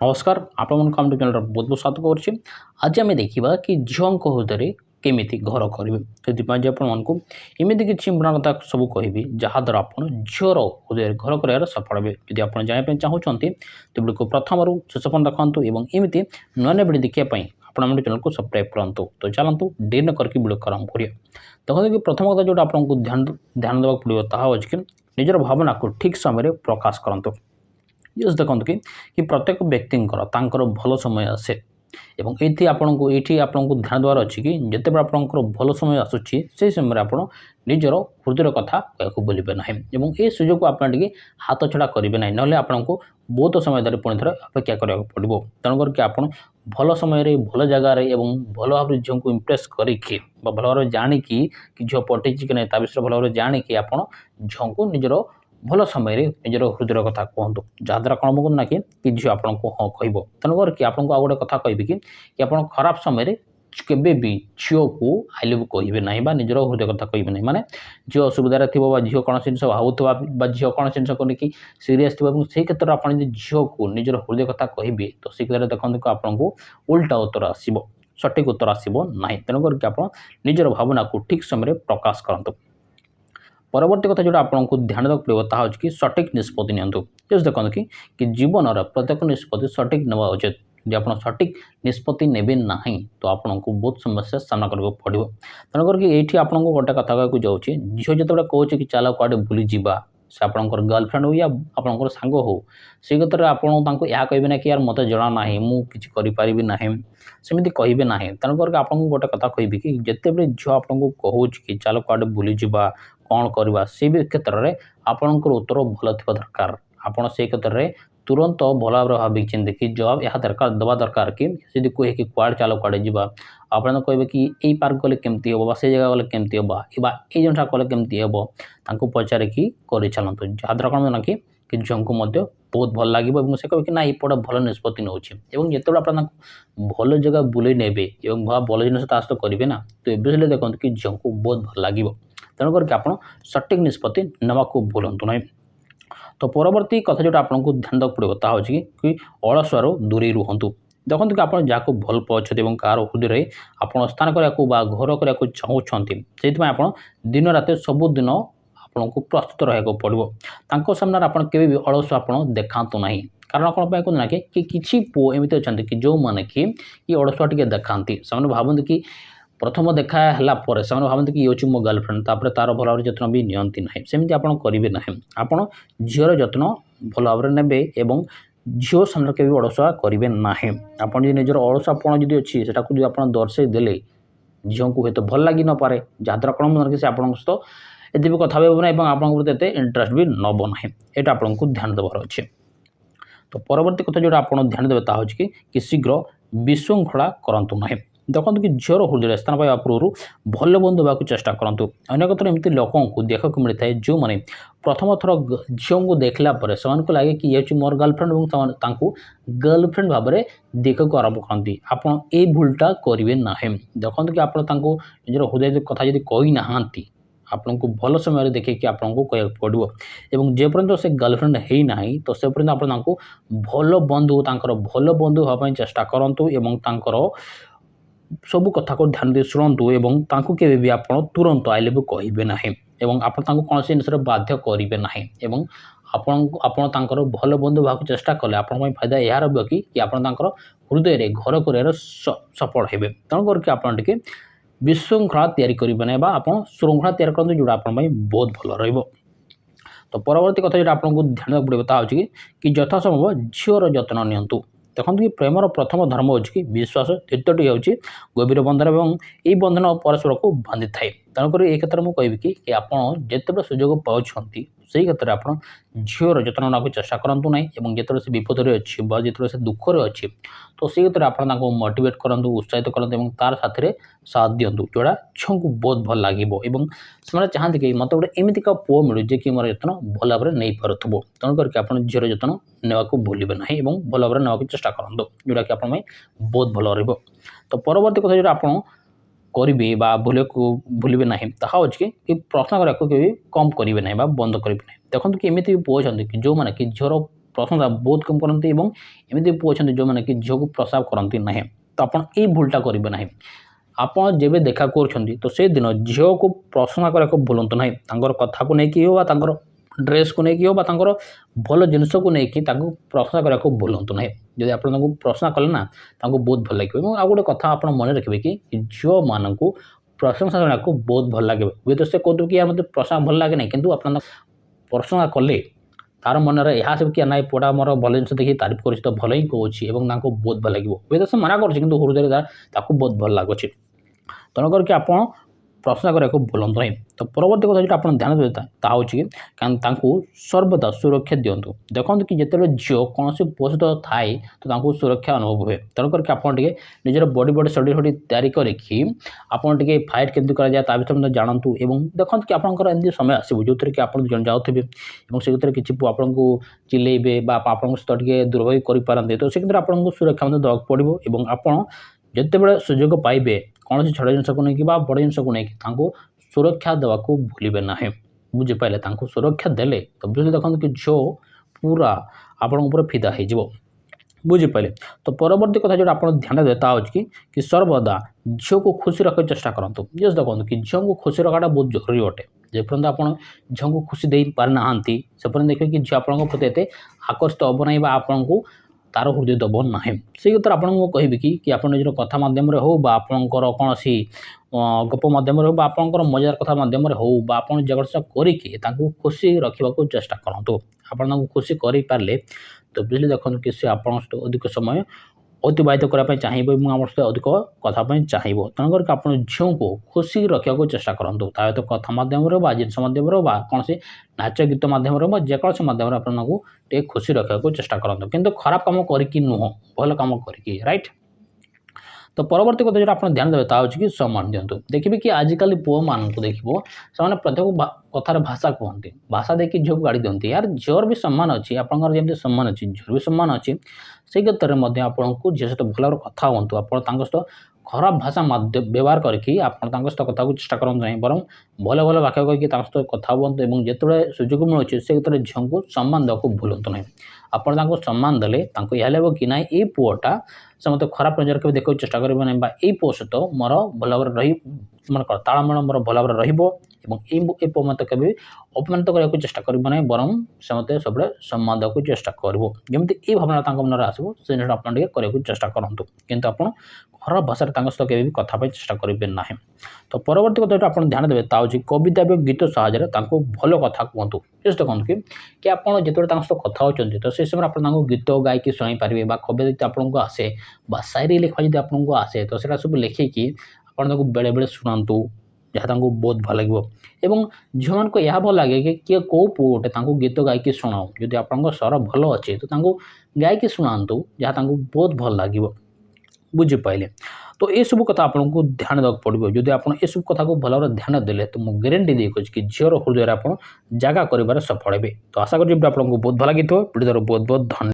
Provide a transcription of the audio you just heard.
नमस्कार आपण कम चैनल बहुत बहुत स्वागत करुच्ची। आज आम देखा कि झील हृदय केमी घर करेंगे से आपको एमती किसी कथा सब कहि जहाद्वारा आप झीर हृदय घर कर सफल हे। यदि आप जानापी चाहते तो वीडियो को प्रथम शेष पर्यटन देखूँ और एमती नुआ नुआ वीडियो देखापी आप चैनल को सब्सक्राइब करूँ। तो चलतु देर न करके वीडियो को आरंभ करिए। देखते कि प्रथम कथा जो आपको ध्यान देवा पड़ो ताकि कि निजर भावना को ठीक समय प्रकाश करूँ। यस देखते कि प्रत्येक व्यक्ति भल समय आसे एवं ये आपको ध्यान देवार अच्छी कि जिते आपंकर भल समय आसूसी से समय आप निजर हृदय कथा कहू बोलेंगे ना एवं ये सुजोग आप हाथ छड़ा करेंगे ना ना आपको बहुत समय धरी पुणी थे अपेक्षा कराया पड़ो। तेणुक कि आप भल समय भल जगार भल भाव झील को इम्प्रेस करके भल भाव जाणिकी झील पटे कि ना विषय भल भाव जाणिकी आप झील को निजर भल समय निजर हृदय कथा कहतु जहाद्वारा कौन कहूँ ना कि झील आपको हाँ कह। तेणुक कि आपको आउ गोटे कथा कहबी कि आप खराब समय केबे भी झील को आई लव कहे ना निजर हृदय कथा कहे ना माने झील असुविधार थी झील कौन जिन भावुवा झील कौन जिन को लेकिन सीरीयस थी से क्षेत्र में आप झील को निजर हृदय कथा कहे तो से क्षेत्र में देखते आपको उल्टा उत्तर आसो सठिक उत्तर आसो ना। तेणुक आप निजर भावना को ठीक समय प्रकाश करूँ। परवर्ती कथा जो आपको ध्यान देवा पड़ो ता कि सठिक निष्पत्ति नियंतु। जस्ट देखते कि जीवन प्रत्येक निष्पत्ति सठिक नेवा उचित। यदि आप सठिक निष्पत्ति नेबे ना तो आपको बहुत समस्या सामना करने पड़ो। तेणुक ये आपको गोटे कथा कहूँ जाऊँगी झील जो कहूँ कि चल कड़े बुली जावा से आपंकर गर्लफ्रेंड हो या आपंकर सांग हो से क्षेत्र में आपको यह कहे ना कि यार मत जना ना मुझे करें ना सेमती कहे ना। तेणुक आपको गोटे कथा कहबी कि जिते बड़े झील आपको कहूँ कि चल कड़े बुली जावा कौन करवा से क्षेत्र में आपंकर उत्तर भल थी दरकार। आपड़ से क्षेत्र में तुरंत भल भाव भाविक चिंती कि जवाब यह दरकार दवा दरकार कि यदि कहे कि कुआड़ चल कुआड़े जा आप कहे कि यही पार्क गले केमती हम से जगह गले केमती हम ये जिनसा कले केमती हम तांको पचारे कि कर चलतु जहाद्वारा कौन ना कि झील को बहुत भल लगे से कहे कि ना ये भल निष्पत्ति नौ जिते आप भल जगह बुले ने भल जिन सहित करेंगे ना तो ये देखते कि झील को बहुत भल लगे। तेणुक आप सठिक निष्पत्ति नेवा को भूलु ना। तो परवर्ती कथा जो आपको ध्यान देवा पड़ो ता कि अलसुआर दूरे रुहतु। देखते कि आप जहाँ भल पाते कार हृदय आप स्थान करने घर करने चाहते से आप दिन रात सबुदिन आपको प्रस्तुत रहा पड़ो। सामने आप अलसुआ आप देखातु ना कारण कौन कहते ना कि किसी पुओ एमती अच्छा कि जो मैंने कि अलसुआ टे देखाती से भावती कि प्रथम देखा है भावते कि ये हूँ मो गर्लफ्रेंड तापर तार भल भाव जत्न भी नियंती ना सेमती आप करेंगे ना। आप झील जत्न भल भाव ने झील सामने के अलसुआ करेंगे ना। आप निजर अलसुआपण जी अच्छी से आप दर्शे देले झील को हूँ भल लगी न पारे जहाद्वारा कौन कि आप सहित ये भी कथा ना आप इंटरेस्ट भी नब ना यहाँ आपको ध्यान देवार अच्छे। तो परवर्ती कथा जो आप ध्यान देवे ता कि शीघ्र विशृंखला करतु ना। देखते कि झील हृदय स्थान पाइबा पूर्व भल बंधु होगा चेष्टा करूँ। अनेक थर एमती लोकों को देखा मिलता है जो मैंने प्रथम थर झील को देखला से लगे कि ये मोर गर्लफ्रेंड और गर्लफ्रेंड भाव में देखा को आरंभ करती। आप भूलटा करेंगे ना। देखते कि आप निजर हृदय कथा जब कही ना आपको भल समय देखे कि आपको कह पड़ो और जेपर्यंत से गर्लफ्रेंड है ना तो से पर्यंत आपको भल बंधु भल बंधु हाँपाई चेष्टा करूँ सबू कथा को ध्यान दे शुणु और केवे भी आप तुरंत आई लव कहे ना आप कौन से जिन बाध्य करेंगे ना आपड़ भल बंधु भाव चेष्टा कले आप फायदा यह रहा कि आप हृदय घर कर सफल हे। तेणुक आप विशृंखला तैयारी करेंगे ना आप श्रृंखला तैयार करूँ जोड़ा आप बहुत भल रहा। तो परवर्ती कथा जो आपको ध्यान देवा पड़ो ता कि यथासंभव झील जत्न नियंतु। देखते कि प्रेमर प्रथम धर्म हो कि विश्वास द्वितीयटी हूँ गभीर बंधन और यही बंधन परस्पर को बांधि थाए। तेणुक ये क्षेत्र में कहबी कि आप जिते सुजोग पाँच से क्षेत्र में आप झील जत्न ना चेष्टा करूँ ना जिते से विपद अच्छी जिते से दुख अच्छी तो से क्षेत्र में आप मोटिवेट करूँ उत्साहित करूँ तार साथ साथ दिंतु जोड़ा झील को बहुत भल लगे से चाहते कि मत गोटे एमतीका पुओ मिलू जे कि मोर जत्न भल भाव नहीं पार्थो। तेणुक आप झील जत्न नेवा को भूलेंगे ना भल भाव नेवा चेष्टा करूँ जोटा कि आप बहुत भल रहा। तो परवर्ती कथा जो आप करेंगे भूलेंगे ना ताहा कि प्रश्न करा कम करेंगे ना बंद करेंगे ना। देखते कि एमती भी पुओ कि जो मैंने कि झील प्रशंसा बहुत कम करती और एमती पुଅ अछंती जो माने कि झील को प्रस्ताव करती ना तो आप भूलटा करेंगे ना आपड़ जब देखा कर तो से दिन झील को प्रशंसा करने को भूलु ना कथा को लेकिन हो ड्रेस को लेकिन हो भल जिनस को लेकिन प्रशंसा करने को भूलु ना जब आप प्रशंसा कले ना बहुत भल लगे और गोटे कथा आप मन रखिए कि झील मान को प्रशंसा करने को बहुत भल लगे हुए तो से कहते कि यार मतलब प्रशंसा भल लगे ना कि आप प्रशंसा कले तार मन में यह सब कि ना पुआ मोर भल जिन देखिए तारीफ कर तो भल ही कहूँ बहुत भल लगे हुए तो से मना कर हृदय बहुत भल लगुच तेणुक आप प्रशंसा करने को भूलु ना तो परवर्ती कथा जो आप ध्यान देते ताकि कि सर्वदा सुरक्षा दिंतु देखो कि जिते झील कौन से पुओ सहित थाए तो सुरक्षा अनुभव हुए तेणुक आप निजर बॉडी बॉडी शरीर शरीर तैयारी करके आपटे फाइट केमती कराए ता विषय जानतु और देखते कि आपंकर एमती समय आसो जो कि आप जाऊे और से किसी आपन को चिलेबे आप सहित दुर्व्यवहार करेंगे तो से आपको सुरक्षा देवाक पड़ो और आप जिते बड़े सुजोग पाइबे कौन से छोट जिनस को लेकिन बड़ जिनस को लेकिन सुरक्षा देवा को भूलिबे ना बुझीपारे सुरक्षा देले तो बुझे देखते कि झील पूरा आपण फिदा हो बुझीपारे तो परवर्ती कथा जो आप ध्यान देता कि सर्वदा झील को खुशी रखा चेष्टा करूँ जस्ट देखो कि झील को खुशी रखाटा बहुत जरूरी अटे जेपर्यंत आप झील को खुशी दे पारि ना से पर्यंत देखिए कि झील आपण प्रति एत आकर्षित हम ना आपन को तार हृदय दब ना से कथा आपको कहि कि आप निजर कथा मध्यम हो आपंकर कौन सी गप मध्यम हो आपंकर मजार कथा मध्यम हो आप जगत करके खुशी रखा चेष्टा करूँ आप खुशी कर पारे तो बुझे देखो कि सी आप अधिक समय अतिबाहित करने चाहिए आम सहित अधिक कथापी चाहिए तेणुक आप झील को खुशी रखा चेष्टा करूँ तो कथा मध्यम जिनस मध्यम कौन से नाच गीत मध्यम जेकोसी मध्यम आपको टे खुशी रखा चेष्टा करूँ किंतु खराब कम करके नुह भल कम करके राइट तो परवर्ती कथा जो आप ध्यान देते कि सम्मान दिंतु देखिए कि आजिकल पुओ मान को देखो से प्रत्येक कथार भाषा कहते भाषा देखिए झील को गाड़ी दिखती यार झील भी सम्मान अच्छी आपंकर जमी सम्मान अच्छी झील भी सम्मान अच्छी से क्षेत्र में आपको झील सहित भल कथा हूँ आप सहित खराब भाषा व्यवहार करके आप सहित कथा को चेष्टा करूँ ना बर भल भल वाक्य कहीकि सहित कथा हूँ और जिते सुजोग मिलूँ से क्षेत्र झील को सम्मान देवा भूलु ना आप सम्मान देले यह लगे कि ना ये पुओटा से मत खराब नजर के देखा चेष्टा करेंगे ना ये पुओ सहित मोर भल भाव रही मन तालमेल मोर भल भाव रही पुओ मत कभी अपमानित करने को चेष्टा करेंगे ना बर से मत सब सम्मान देवा चेष्टा करमती ये भावना मन में आसो से जिन आप चेष्टा करूँ किंतु आप खराब भाषा सहित केवि कथापी चेष्टा करेंगे ना तो परवर्ती कथा आप ध्यान देते ताकि कविता और गीत साहाय्य भल कथा कहतु जस्ट देखो कि आप जिते सहित कथा होती तो से समय आप गीत गायकी शुणी पारे कविता आपको आसे शायरी लिखा जब आपको आसे तो सर सब लिखिकी आपको बेले बेले शुणु जहाँ बहुत भल लगे और झील मान को यह भल लगे कि किए कौ पुओटे गीत गायकी शुणाओ जदि आप स्वर भल अच्छे तो गायकी शुणातु जहाँ बहुत भल लगे बुझीपारे तो ये सब कथा आपको ध्यान देवाक पड़ो जदि आप सब कथा को भल भाव ध्यान देले तो मुझे गारंटी दे कि झील हृदय आप जगह कर सफल हे तो आशा करी आपको बहुत भल लगी वीडियो बहुत बहुत धन्यवाद।